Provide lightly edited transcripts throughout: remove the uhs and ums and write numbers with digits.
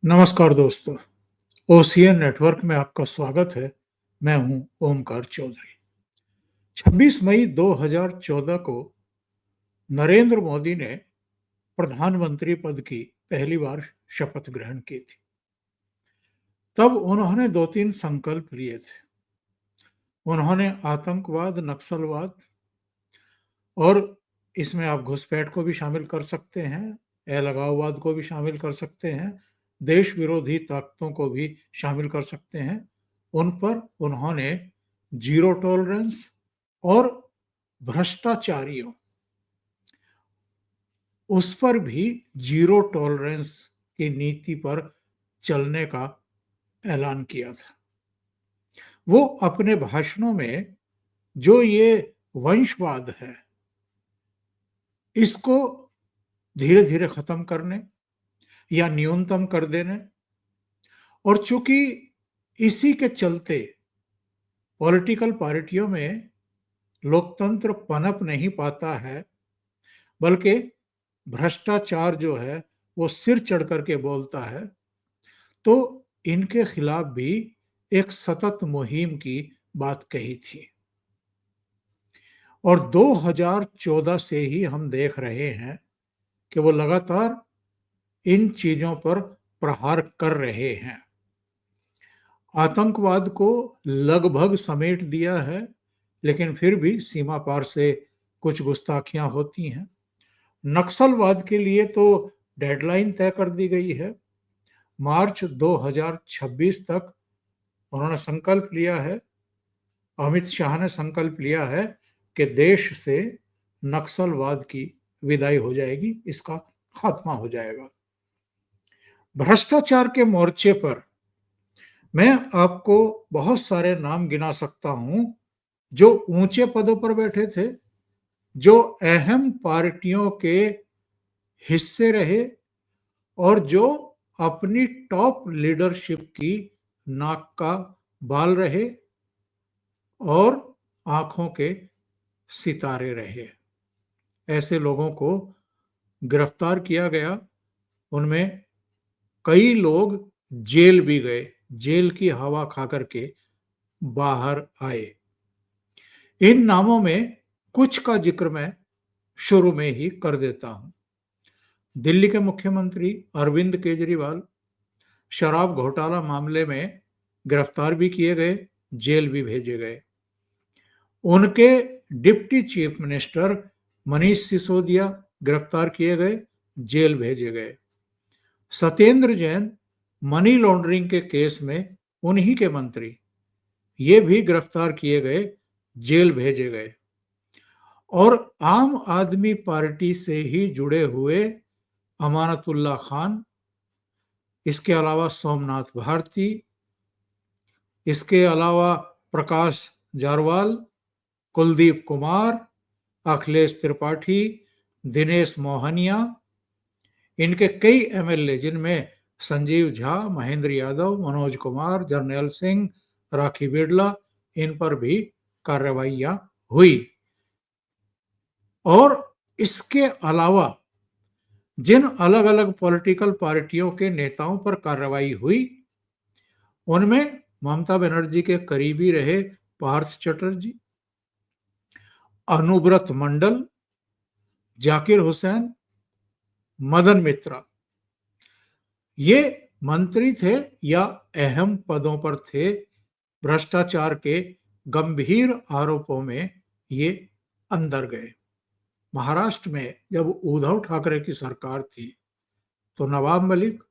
नमस्कार दोस्तों, OCN network में आपका स्वागत है। मैं हूं ओमकार चौधरी। 26 मई 2014 को नरेंद्र मोदी ने प्रधानमंत्री पद की पहली बार शपथ ग्रहण की थी। तब उन्होंने दो तीन संकल्प लिए थे। उन्होंने आतंकवाद, नक्सलवाद और इसमें आप घुसपैठ को भी शामिल कर सकते हैं, अलगाववाद को भी शामिल कर सकते हैं, देश विरोधी ताकतों को भी शामिल कर सकते हैं। उन पर उन्होंने जीरो टॉलरेंस और भ्रष्टाचारियों उस पर भी जीरो टॉलरेंस की नीति पर चलने का ऐलान किया था। वो अपने भाषणों में जो ये वंशवाद है, इसको धीरे धीरे खत्म करने या न्यूनतम कर देने, और चूंकि इसी के चलते पॉलिटिकल पार्टियों में लोकतंत्र पनप नहीं पाता है, बल्कि भ्रष्टाचार जो है वो सिर चढ़ करके बोलता है, तो इनके खिलाफ भी एक सतत मुहिम की बात कही थी। और 2014 से ही हम देख रहे हैं कि वो लगातार इन चीजों पर प्रहार कर रहे हैं। आतंकवाद को लगभग समेट दिया है, लेकिन फिर भी सीमा पार से कुछ गुस्ताखियां होती हैं। नक्सलवाद के लिए तो डेडलाइन तय कर दी गई है। मार्च 2026 तक उन्होंने संकल्प लिया है, अमित शाह ने संकल्प लिया है कि देश से नक्सलवाद की विदाई हो जाएगी, इसका खात्मा हो जाएगा। भ्रष्टाचार के मोर्चे पर मैं आपको बहुत सारे नाम गिना सकता हूं जो ऊंचे पदों पर बैठे थे, जो अहम पार्टियों के हिस्से रहे और जो अपनी टॉप लीडरशिप की नाक का बाल रहे और आंखों के सितारे रहे। ऐसे लोगों को गिरफ्तार किया गया। उनमें कई लोग जेल भी गए, जेल की हवा खा करके बाहर आए। इन नामों में कुछ का जिक्र मैं शुरू में ही कर देता हूं। दिल्ली के मुख्यमंत्री अरविंद केजरीवाल शराब घोटाला मामले में गिरफ्तार भी किए गए, जेल भी भेजे गए। उनके deputy chief minister Manish Sisodia गिरफ्तार किए गए, जेल भेजे गए। सत्येंद्र जैन मनी लॉन्ड्रिंग के केस में उन्हीं के मंत्री, ये भी गिरफ्तार किए गए, जेल भेजे गए। और आम आदमी पार्टी से ही जुड़े हुए अमानतुल्लाह खान, इसके अलावा सोमनाथ भारती, इसके अलावा प्रकाश जारवाल, कुलदीप कुमार, अखिलेश त्रिपाठी, दिनेश मोहनिया, इनके कई एमएलए जिनमें संजीव झा, महेंद्र यादव, मनोज कुमार, जर्नैल सिंह, राखी बिड़ला, इन पर भी कार्रवाइयां हुई। और इसके अलावा जिन अलग अलग पॉलिटिकल पार्टियों के नेताओं पर कार्रवाई हुई, उनमें ममता बनर्जी के करीबी रहे पार्थ चटर्जी, अनुव्रत मंडल, जाकिर हुसैन, मदन मित्रा, ये मंत्री थे या अहम पदों पर थे। भ्रष्टाचार के गंभीर आरोपों में ये अंदर गए। महाराष्ट्र में जब उद्धव ठाकरे की सरकार थी, तो नवाब मलिक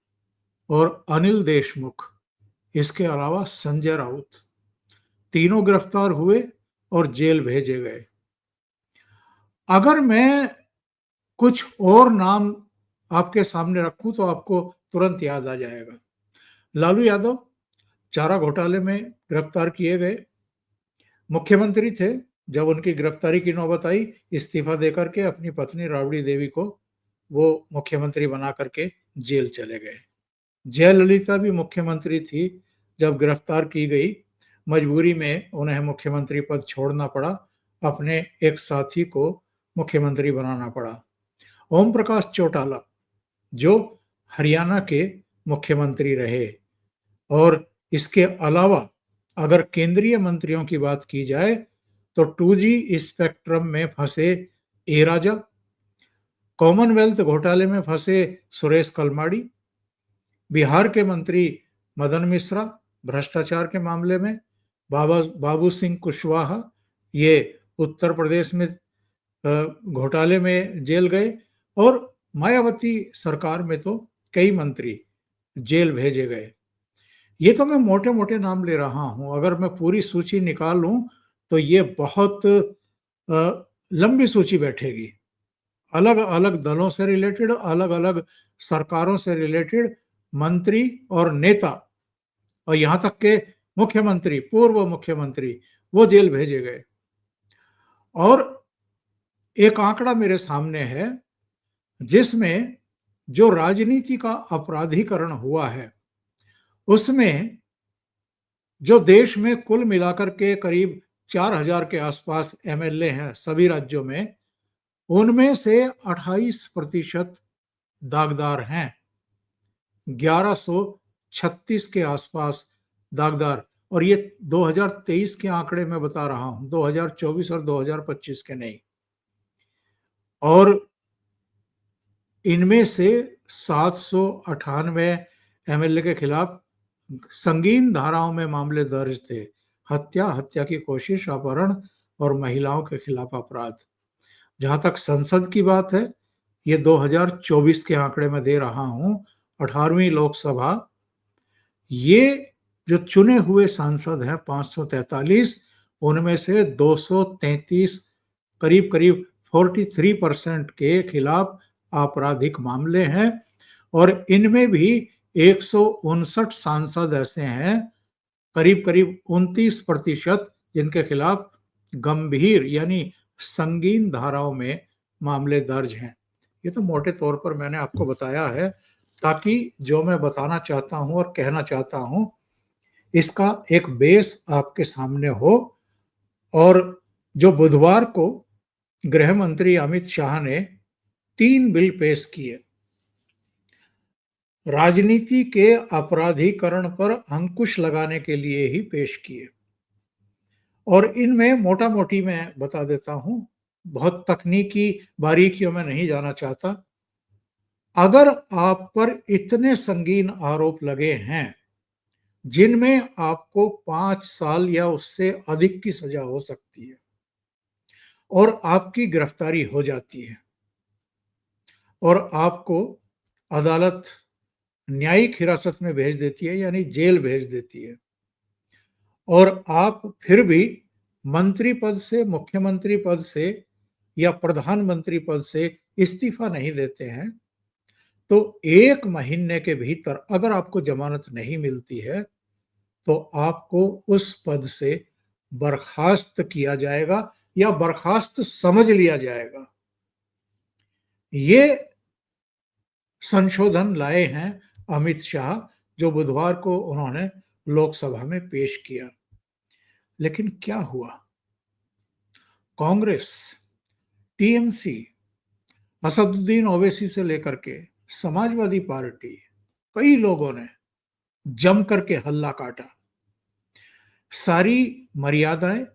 और अनिल देशमुख, इसके अलावा संजय राउत, तीनों गिरफ्तार हुए और जेल भेजे गए। अगर मैं कुछ और नाम आपके सामने रखूं तो आपको तुरंत याद आ जाएगा। लालू यादव चारा घोटाले में गिरफ्तार किए गए, मुख्यमंत्री थे। जब उनकी गिरफ्तारी की नौबत आई, इस्तीफा देकर के अपनी पत्नी राबड़ी देवी को वो मुख्यमंत्री बना करके जेल चले गए। जयललिता भी मुख्यमंत्री थी, जब गिरफ्तार की गई, मजबूरी में उन्हें मुख्यमंत्री पद छोड़ना पड़ा, अपने एक साथी को मुख्यमंत्री बनाना पड़ा। ओम प्रकाश चौटाला जो हरियाणा के मुख्यमंत्री रहे। और इसके अलावा अगर केंद्रीय मंत्रियों की बात की जाए तो 2G स्पेक्ट्रम में फंसे ए राजा, कॉमनवेल्थ घोटाले में फंसे सुरेश कलमाड़ी, बिहार के मंत्री मदन मिश्रा भ्रष्टाचार के मामले में, बाबू सिंह कुशवाहा ये उत्तर प्रदेश में घोटाले में जेल गए, और मायावती सरकार में तो कई मंत्री जेल भेजे गए। ये तो मैं मोटे मोटे नाम ले रहा हूं, अगर मैं पूरी सूची निकालूं तो ये बहुत लंबी सूची बैठेगी। अलग अलग दलों से रिलेटेड, अलग अलग सरकारों से रिलेटेड मंत्री और नेता, और यहां तक के मुख्यमंत्री, पूर्व मुख्यमंत्री, वो जेल भेजे गए। और एक आंकड़ा मेरे सामने है जिसमें जो राजनीति का अपराधीकरण हुआ है उसमें जो देश में कुल मिलाकर के करीब 4000 के आसपास एमएलए हैं सभी राज्यों में, उनमें से 28% दागदार हैं, 1136 के आसपास दागदार। और ये 2023 के आंकड़े में बता रहा हूं, 2024 और 2025 के नहीं। और इनमें से 798 एमएलए के खिलाफ संगीन धाराओं में मामले दर्ज थे, हत्या, हत्या की कोशिश, अपहरण और महिलाओं के खिलाफ अपराध। जहां तक संसद की बात है, ये 2024 के आंकड़े में दे रहा हूं, 18वीं लोकसभा, ये जो चुने हुए सांसद हैं 543, उनमें से 233, करीब करीब 43% के खिलाफ आपराधिक मामले हैं। और इनमें भी 159 सांसद ऐसे हैं, करीब करीब 29%, जिनके खिलाफ गंभीर यानी संगीन धाराओं में मामले दर्ज हैं। ये तो मोटे तौर पर मैंने आपको बताया है ताकि जो मैं बताना चाहता हूं और कहना चाहता हूं इसका एक बेस आपके सामने हो। और जो बुधवार को गृह मंत्री अमित शाह ने 3 बिल पेश किए, राजनीति के अपराधीकरण पर अंकुश लगाने के लिए ही पेश किए। और इनमें मोटा मोटी मैं बता देता हूं, बहुत तकनीकी बारीकियों में नहीं जाना चाहता। अगर आप पर इतने संगीन आरोप लगे हैं जिनमें आपको 5 साल या उससे अधिक की सजा हो सकती है और आपकी गिरफ्तारी हो जाती है और आपको अदालत न्यायिक हिरासत में भेज देती है यानी जेल भेज देती है, और आप फिर भी मंत्री पद से, मुख्यमंत्री पद से या प्रधानमंत्री पद से इस्तीफा नहीं देते हैं, तो 1 महीने के भीतर अगर आपको जमानत नहीं मिलती है तो आपको उस पद से बर्खास्त किया जाएगा या बर्खास्त समझ लिया जाएगा। ये संशोधन लाए हैं अमित शाह, जो बुधवार को उन्होंने लोकसभा में पेश किया। लेकिन क्या हुआ? कांग्रेस, टीएमसी, असदुद्दीन ओवैसी से लेकर के समाजवादी पार्टी, कई लोगों ने जम करके हल्ला काटा। सारी मर्यादाएं,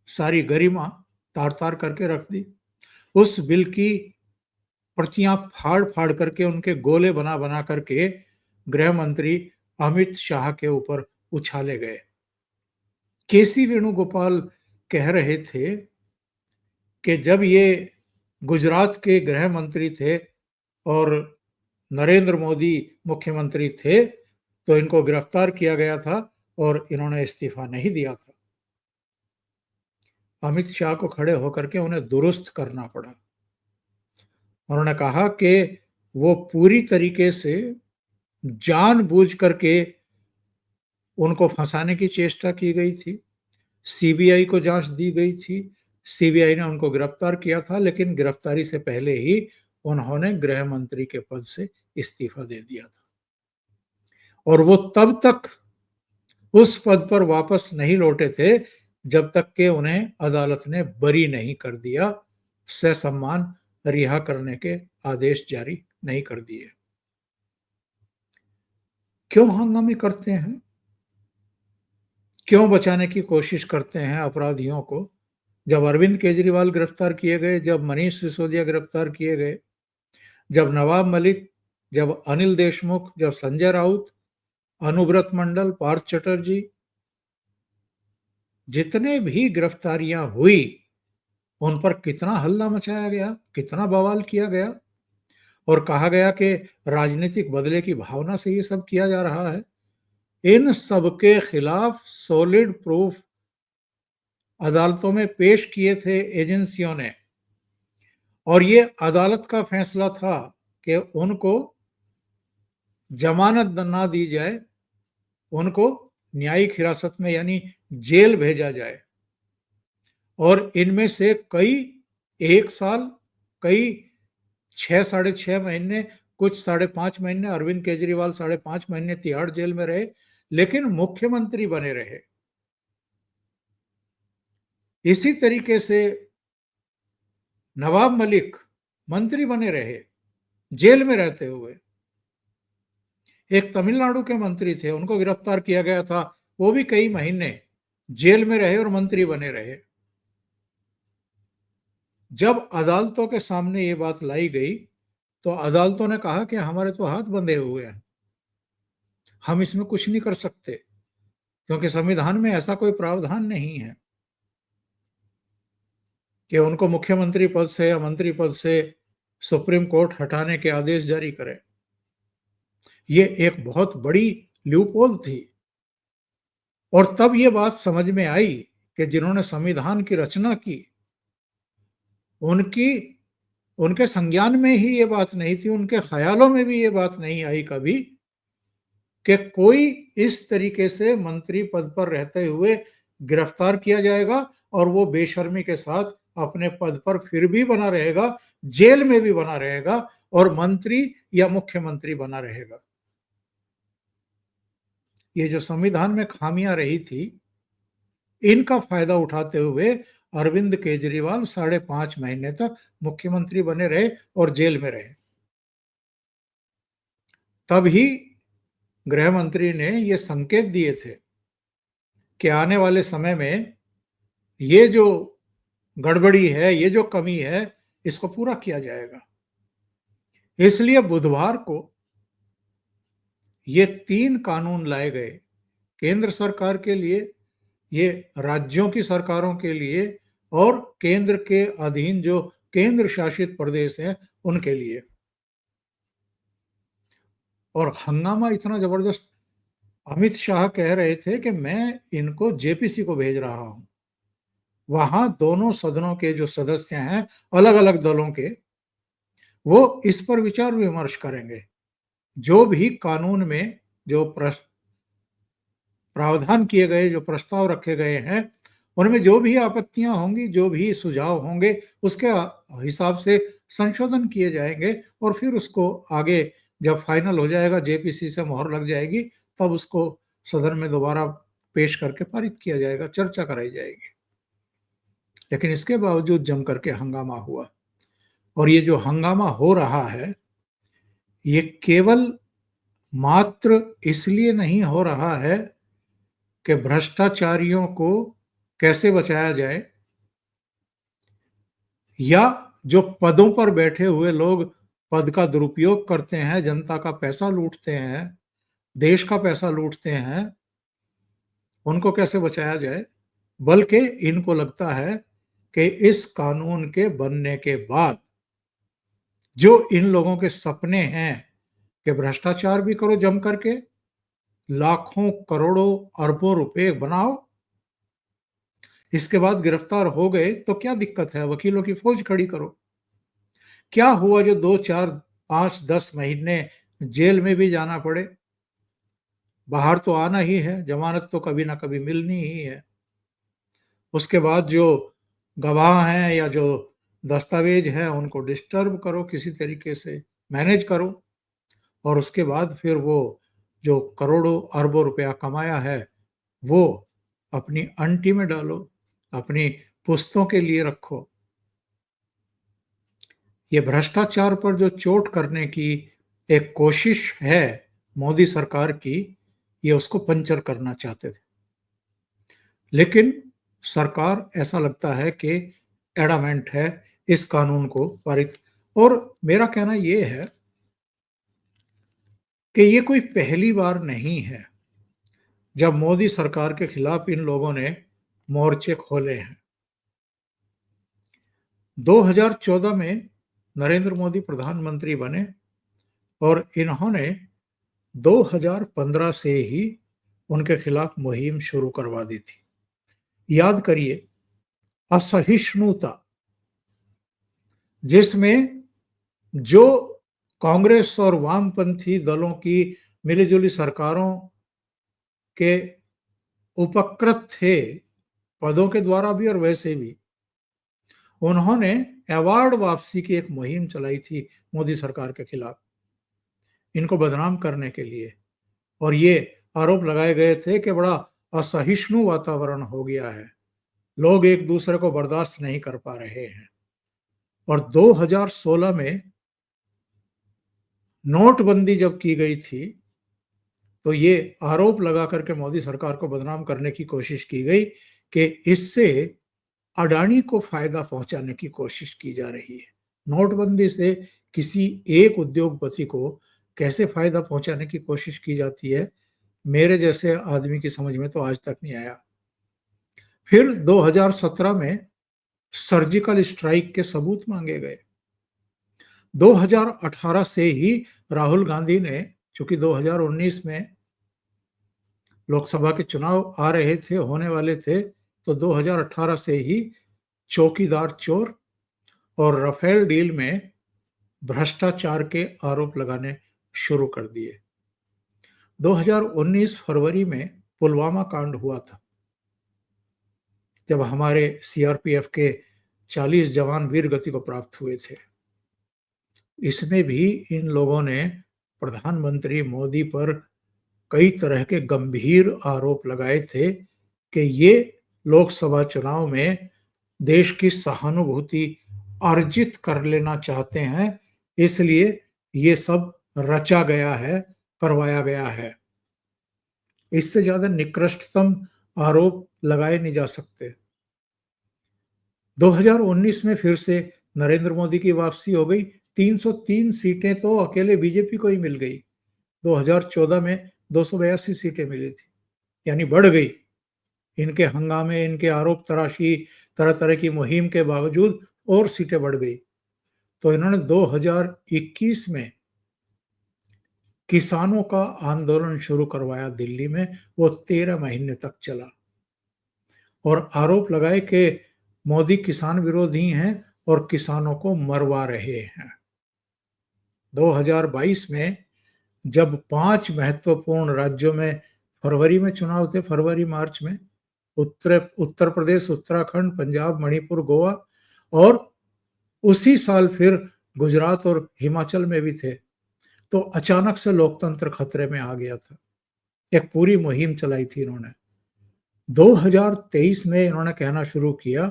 सारी गरिमा तार तार करके रख दी। उस बिल की प्रतियां फाड़ फाड़ करके, उनके गोले बना बना करके गृह मंत्री अमित शाह के ऊपर उछाले गए। केसी वेणुगोपाल कह रहे थे कि जब ये गुजरात के गृह मंत्री थे और नरेंद्र मोदी मुख्यमंत्री थे तो इनको गिरफ्तार किया गया था और इन्होंने इस्तीफा नहीं दिया था। अमित शाह को खड़े होकर के उन्हें दुरुस्त करना पड़ा। उन्होंने कहा कि वो पूरी तरीके से जानबूझ करके उनको फंसाने की चेष्टा की गई थी। सीबीआई को जांच दी गई थी, सीबीआई ने उनको गिरफ्तार किया था, लेकिन गिरफ्तारी से पहले ही उन्होंने गृह मंत्री के पद से इस्तीफा दे दिया था और वो तब तक उस पद पर वापस नहीं लौटे थे जब तक कि उन्हें अदालत ने बरी नहीं कर दिया, ससम्मान रिहा करने के आदेश जारी नहीं कर दिए। क्यों हंगामे करते हैं? क्यों बचाने की कोशिश करते हैं अपराधियों को? जब अरविंद केजरीवाल गिरफ्तार किए गए, जब मनीष सिसोदिया गिरफ्तार किए गए, जब नवाब मलिक, जब अनिल देशमुख, जब संजय राउत, अनुव्रत मंडल, पार्थ चटर्जी, जितने भी गिरफ्तारियां हुई, उन पर कितना हल्ला मचाया गया, कितना बवाल किया गया और कहा गया कि राजनीतिक बदले की भावना से ये सब किया जा रहा है। इन सब के खिलाफ सॉलिड प्रूफ अदालतों में पेश किए थे एजेंसियों ने और ये अदालत का फैसला था कि उनको जमानत ना दी जाए, उनको न्यायिक हिरासत में यानी जेल भेजा जाए और इनमें से कई 1 साल, कई 6 साढ़े 6 महीने, कुछ साढ़े 5 महीने, अरविंद केजरीवाल साढ़े 5 महीने तिहाड़ जेल में रहे, लेकिन मुख्यमंत्री बने रहे। इसी तरीके से नवाब मलिक मंत्री बने रहे, जेल में रहते हुए। एक तमिलनाडु के मंत्री थे, उनको गिरफ्तार किया गया था, वो भी कई महीने जेल में रहे और मंत्री बने रहे। जब अदालतों के सामने ये बात लाई गई, तो अदालतों ने कहा कि हमारे तो हाथ बंधे हुए हैं, हम इसमें कुछ नहीं कर सकते, क्योंकि संविधान में ऐसा कोई प्रावधान नहीं है कि उनको मुख्यमंत्री पद से या मंत्री पद से सुप्रीम कोर्ट हटाने के आदेश जारी करे। ये एक बहुत बड़ी लूपहोल थी और तब ये बात समझ में आई कि जिन्होंने संविधान की रचना की, उनकी उनके संज्ञान में ही ये बात नहीं थी, उनके ख्यालों में भी ये बात नहीं आई कभी कि कोई इस तरीके से मंत्री पद पर रहते हुए गिरफ्तार किया जाएगा और वो बेशर्मी के साथ अपने पद पर फिर भी बना रहेगा, जेल में भी बना रहेगा और मंत्री या मुख्यमंत्री बना रहेगा। ये जो संविधान में खामियां रही थी, इनका फायदा उठाते हुए अरविंद केजरीवाल 5.5 महीने तक मुख्यमंत्री बने रहे और जेल में रहे। तभी गृह मंत्री ने ये संकेत दिए थे कि आने वाले समय में ये जो गड़बड़ी है, ये जो कमी है, इसको पूरा किया जाएगा। इसलिए बुधवार को ये 3 कानून लाए गए, केंद्र सरकार के लिए, ये राज्यों की सरकारों के लिए और केंद्र के अधीन जो केंद्र शासित प्रदेश हैं उनके लिए। और हंगामा इतना जबरदस्त, अमित शाह कह रहे थे कि मैं इनको जेपीसी को भेज रहा हूं। वहां दोनों सदनों के जो सदस्य हैं अलग अलग दलों के, वो इस पर विचार विमर्श करेंगे। जो भी कानून में जो प्रावधान किए गए, जो प्रस्ताव रखे गए हैं, उनमें जो भी आपत्तियां होंगी, जो भी सुझाव होंगे, उसके हिसाब से संशोधन किए जाएंगे और फिर उसको आगे जब फाइनल हो जाएगा, जेपीसी से मोहर लग जाएगी, तब उसको सदन में दोबारा पेश करके पारित किया जाएगा, चर्चा कराई जाएगी। लेकिन इसके बावजूद जम करके हंगामा हुआ और ये जो हंगामा हो रहा है, ये केवल मात्र इसलिए नहीं हो रहा है कि भ्रष्टाचारियों को कैसे बचाया जाए या जो पदों पर बैठे हुए लोग पद का दुरुपयोग करते हैं, जनता का पैसा लूटते हैं, देश का पैसा लूटते हैं, उनको कैसे बचाया जाए। बल्कि इनको लगता है कि इस कानून के बनने के बाद जो इन लोगों के सपने हैं कि भ्रष्टाचार भी करो जम करके, लाखों करोड़ों अरबों रुपए बनाओ, इसके बाद गिरफ्तार हो गए तो क्या दिक्कत है, वकीलों की फौज खड़ी करो। क्या हुआ जो 2 4 5 10 महीने जेल में भी जाना पड़े, बाहर तो आना ही है, जमानत तो कभी ना कभी मिलनी ही है। उसके बाद जो गवाह हैं या जो दस्तावेज हैं उनको डिस्टर्ब करो, किसी तरीके से मैनेज करो और उसके बाद फिर वो जो करोड़ों अरबों रुपया कमाया है वो अपनी अंटी में डालो, अपनी पुश्तों के लिए रखो। ये भ्रष्टाचार पर जो चोट करने की एक कोशिश है, मोदी सरकार की, ये उसको पंचर करना चाहते थे। लेकिन सरकार ऐसा लगता है कि एडामेंट है इस कानून को पारित। और मेरा कहना ये है कि ये कोई पहली बार नहीं है जब मोदी सरकार के खिलाफ इन लोगों ने मोर्चे खोले हैं। 2014 में नरेंद्र मोदी प्रधानमंत्री बने और इन्होंने 2015 से ही उनके खिलाफ मुहिम शुरू करवा दी थी। याद करिए, असहिष्णुता, जिसमें जो कांग्रेस और वामपंथी दलों की मिलीजुली सरकारों के उपकृत थे, पदों के द्वारा भी और वैसे भी, उन्होंने अवार्ड वापसी की एक मुहिम चलाई थी मोदी सरकार के खिलाफ, इनको बदनाम करने के लिए। और ये आरोप लगाए गए थे कि बड़ा असहिष्णु वातावरण हो गया है, लोग एक दूसरे को बर्दाश्त नहीं कर पा रहे हैं। और 2016 में नोटबंदी जब की गई थी, तो ये आरोप लगा करके मोदी सरकार को बदनाम करने की कोशिश की गई कि इससे अडानी को फायदा पहुंचाने की कोशिश की जा रही है। नोटबंदी से किसी एक उद्योगपति को कैसे फायदा पहुंचाने की कोशिश की जाती है, मेरे जैसे आदमी की समझ में तो आज तक नहीं आया। फिर 2017 में सर्जिकल स्ट्राइक के सबूत मांगे गए। 2018 से ही राहुल गांधी ने, चूंकि 2019 में लोकसभा के चुनाव आ रहे थे, होने वाले थे, तो 2018 से ही चौकीदार चोर और राफेल डील में भ्रष्टाचार के आरोप लगाने शुरू कर दिए। 2019 फरवरी में पुलवामा कांड हुआ था, जब हमारे सीआरपीएफ के 40 जवान वीर गति को प्राप्त हुए थे। इसमें भी इन लोगों ने प्रधानमंत्री मोदी पर कई तरह के गंभीर आरोप लगाए थे कि ये लोकसभा चुनाव में देश की सहानुभूति अर्जित कर लेना चाहते हैं, इसलिए ये सब रचा गया है, करवाया गया है। इससे ज्यादा निकृष्टतम आरोप लगाए नहीं जा सकते। 2019 में फिर से नरेंद्र मोदी की वापसी हो गई। 303 सीटें तो अकेले बीजेपी को ही मिल गई। 2014 में 282 सीटें मिली थी, यानी बढ़ गई। इनके हंगामे, इनके आरोप तराशी, तरह तरह की मुहिम के बावजूद और सीटें बढ़ गई। तो इन्होंने 2021 में किसानों का आंदोलन शुरू करवाया दिल्ली में, वो 13 महीने तक चला और आरोप लगाए कि मोदी किसान विरोधी हैं और किसानों को मरवा रहे हैं। 2022 में जब 5 महत्वपूर्ण राज्यों में फरवरी में चुनाव थे, फरवरी मार्च में, उत्तर प्रदेश, उत्तराखंड, पंजाब, मणिपुर, गोवा, और उसी साल फिर गुजरात और हिमाचल में भी थे, तो अचानक से लोकतंत्र खतरे में आ गया था। एक पूरी मुहिम चलाई थी इन्होंने। 2023 में इन्होंने कहना शुरू किया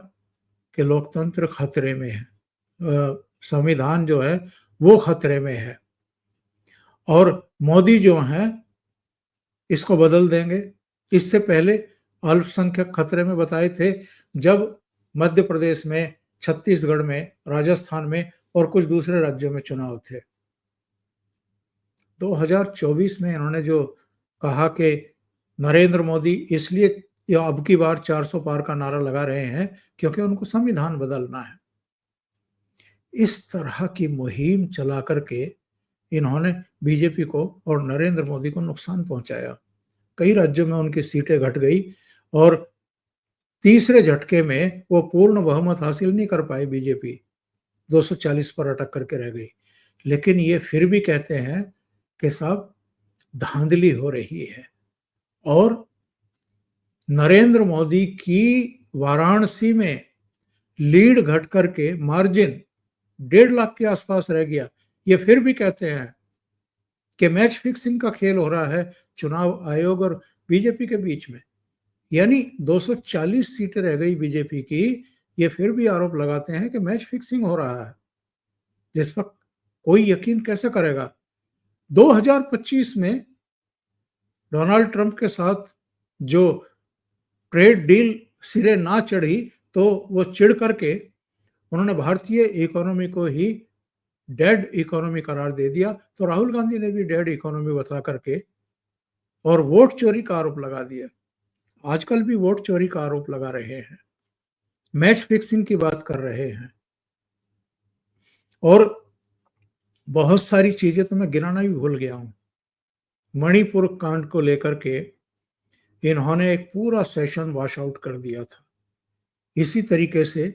कि लोकतंत्र खतरे में है, संविधान जो है वो खतरे में है और मोदी जो हैं इसको बदल देंगे। इससे पहले अल्पसंख्यक खतरे में बताए थे, जब मध्य प्रदेश में, छत्तीसगढ़ में, राजस्थान में और कुछ दूसरे राज्यों में चुनाव थे। 2024 में इन्होंने जो कहा कि नरेंद्र मोदी इसलिए या अब की बार 400 पार का नारा लगा रहे हैं क्योंकि उनको संविधान बदलना है। इस तरह की मुहिम चला करके इन्होंने बीजेपी को और नरेंद्र मोदी को नुकसान पहुंचाया। कई राज्यों में उनकी सीटें घट गई और तीसरे झटके में वो पूर्ण बहुमत हासिल नहीं कर पाई बीजेपी, 240 पर अटक करके रह गई। लेकिन ये फिर भी कहते हैं कि साहब धांधली हो रही है और नरेंद्र मोदी की वाराणसी में लीड घट करके मार्जिन 1.5 लाख के आसपास रह गया। ये फिर भी कहते हैं कि मैच फिक्सिंग का खेल हो रहा है चुनाव आयोग और बीजेपी के बीच में, यानी 240 सीटें रह गई बीजेपी की। ये फिर भी आरोप लगाते हैं कि मैच फिक्सिंग हो रहा है, जिस पर कोई यकीन कैसे करेगा। 2025 में डोनाल्ड ट्रंप के साथ जो ट्रेड डील सिरे ना चढ़ी तो वो चिढ़ करके उन्होंने भारतीय इकोनॉमी को ही डेड इकोनॉमी करार दे दिया। तो राहुल गांधी ने भी डेड इकोनॉमी बता करके और वोट चोरी का आरोप लगा दिया। आजकल भी वोट चोरी का आरोप लगा रहे हैं, मैच फिक्सिंग की बात कर रहे हैं और बहुत सारी चीजें तो मैं गिनाना भी भूल गया हूं। मणिपुर कांड को लेकर के इन्होंने एक पूरा सेशन वॉश आउट कर दिया था। इसी तरीके से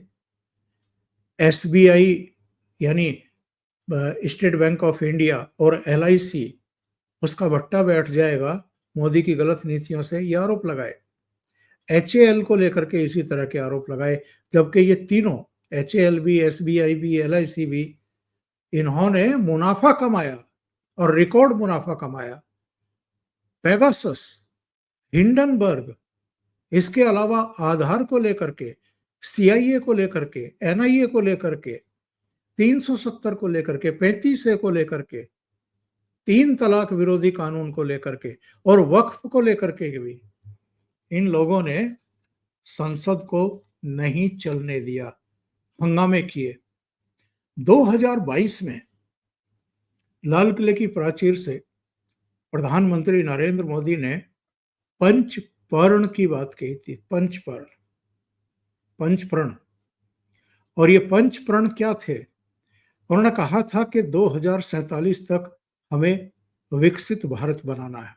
एसबीआई यानी स्टेट बैंक ऑफ इंडिया और एलआईसी उसका भट्टा बैठ जाएगा मोदी की गलत नीतियों से, ये आरोप लगाए। एचएएल को लेकर के इसी तरह के आरोप लगाए, जबकि ये तीनों एचएएल भी, एसबीआई भी, एलआईसी भी, इन्होंने मुनाफा कमाया और रिकॉर्ड मुनाफा कमाया। पेगासस, हिंडनबर्ग, इसके अलावा आधार को लेकर के, सीआईए को लेकर के, एनआईए को लेकर के, 370 को लेकर के, 35A को लेकर के, 3 तलाक विरोधी कानून को लेकर के और वक्फ को लेकर के भी इन लोगों ने संसद को नहीं चलने दिया, हंगामे किए। 2022 में लाल किले की प्राचीर से प्रधानमंत्री नरेंद्र मोदी ने पंचपर्ण की बात कही थी। पंचप्रण। और ये पंचप्रण क्या थे? उन्होंने कहा था कि 2047 तक हमें विकसित भारत बनाना है।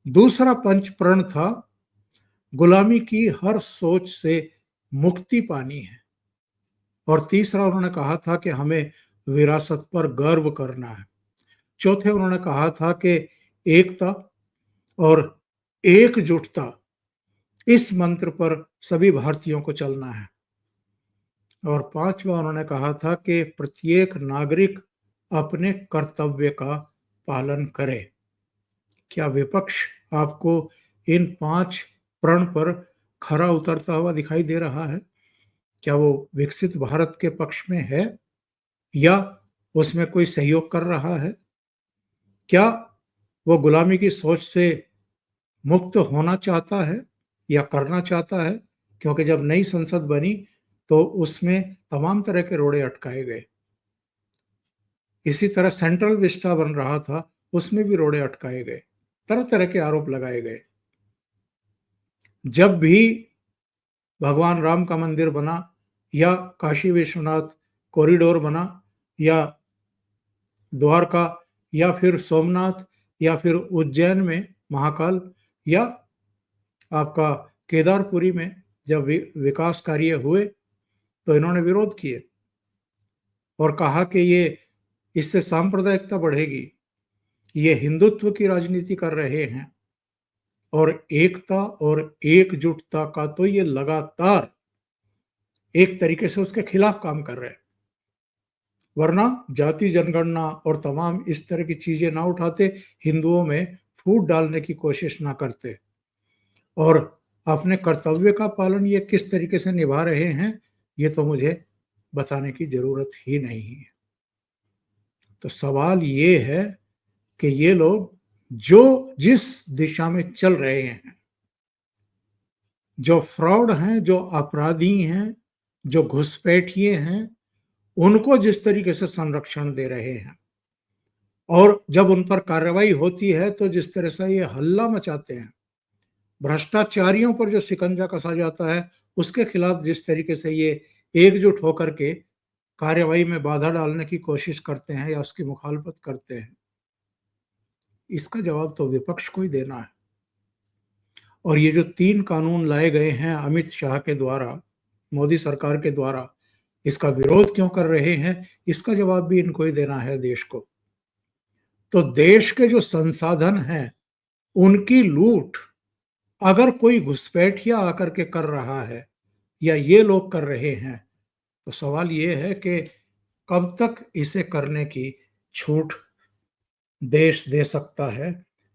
दूसरा पंचप्रण था गुलामी की हर सोच से मुक्ति पानी है। और तीसरा उन्होंने कहा था कि हमें विरासत पर गर्व करना है। चौथे उन्होंने कहा था कि एकता और एकजुटता, इस मंत्र पर सभी भारतीयों को चलना है। और पांचवा उन्होंने कहा था कि प्रत्येक नागरिक अपने कर्तव्य का पालन करे। क्या विपक्ष आपको इन 5 प्रण पर खरा उतरता हुआ दिखाई दे रहा है? क्या वो विकसित भारत के पक्ष में है या उसमें कोई सहयोग कर रहा है? क्या वो गुलामी की सोच से मुक्त होना चाहता है या करना चाहता है? क्योंकि जब नई संसद बनी तो उसमें तमाम तरह के रोड़े अटकाए गए। इसी तरह सेंट्रल विस्टा बन रहा था, उसमें भी रोड़े अटकाए गए, तरह तरह के आरोप लगाए गए। जब भी भगवान राम का मंदिर बना या काशी विश्वनाथ कॉरिडोर बना या द्वारका या फिर सोमनाथ या फिर उज्जैन में महाकाल या आपका केदारपुरी में जब विकास कार्य हुए तो इन्होंने विरोध किए और कहा कि ये इससे सांप्रदायिकता बढ़ेगी, ये हिंदुत्व की राजनीति कर रहे हैं और एकता और एकजुटता का तो ये लगातार एक तरीके से उसके खिलाफ काम कर रहे हैं। वरना जाति जनगणना और तमाम इस तरह की चीजें ना उठाते, हिंदुओं में फूट डालने की कोशिश ना करते और अपने कर्तव्य का पालन ये किस तरीके से निभा रहे हैं ये तो मुझे बताने की जरूरत ही नहीं है। तो सवाल ये है कि ये लोग जो जिस दिशा में चल रहे हैं, जो फ्रॉड हैं, जो अपराधी हैं, जो घुसपैठिए हैं, उनको जिस तरीके से संरक्षण दे रहे हैं और जब उन पर कार्रवाई होती है तो जिस तरह से ये हल्ला मचाते हैं, भ्रष्टाचारियों पर जो शिकंजा कसा जाता है उसके खिलाफ जिस तरीके से ये एकजुट होकर के कार्यवाही में बाधा डालने की कोशिश करते हैं या उसकी मुखालफत करते हैं, इसका जवाब तो विपक्ष को ही देना है। और ये जो 3 कानून लाए गए हैं अमित शाह के द्वारा, मोदी सरकार के द्वारा, इसका विरोध क्यों कर रहे हैं, इसका जवाब भी इनको ही देना है देश को। तो देश के जो संसाधन हैं उनकी लूट अगर कोई घुसपैठिया आकर के कर रहा है या ये लोग कर रहे हैं तो सवाल ये है कि कब तक इसे करने की छूट देश दे सकता है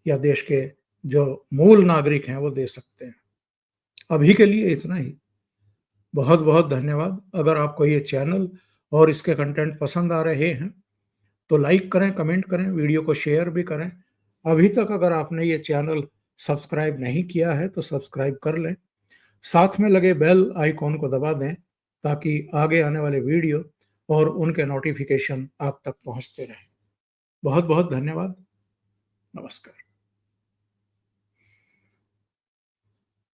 या देश के जो मूल नागरिक हैं वो दे सकते हैं। अभी के लिए इतना ही। बहुत बहुत धन्यवाद। अगर आपको ये चैनल और इसके कंटेंट पसंद आ रहे हैं तो लाइक करें, कमेंट करें, वीडियो को शेयर भी करें अभी तक अगर आपने ये चैनल सब्सक्राइब नहीं किया है तो सब्सक्राइब कर लें। साथ में लगे बेल आइकॉन को दबा दें ताकि आगे आने वाले वीडियो और उनके नोटिफिकेशन आप तक पहुंचते रहें। बहुत बहुत धन्यवाद। नमस्कार।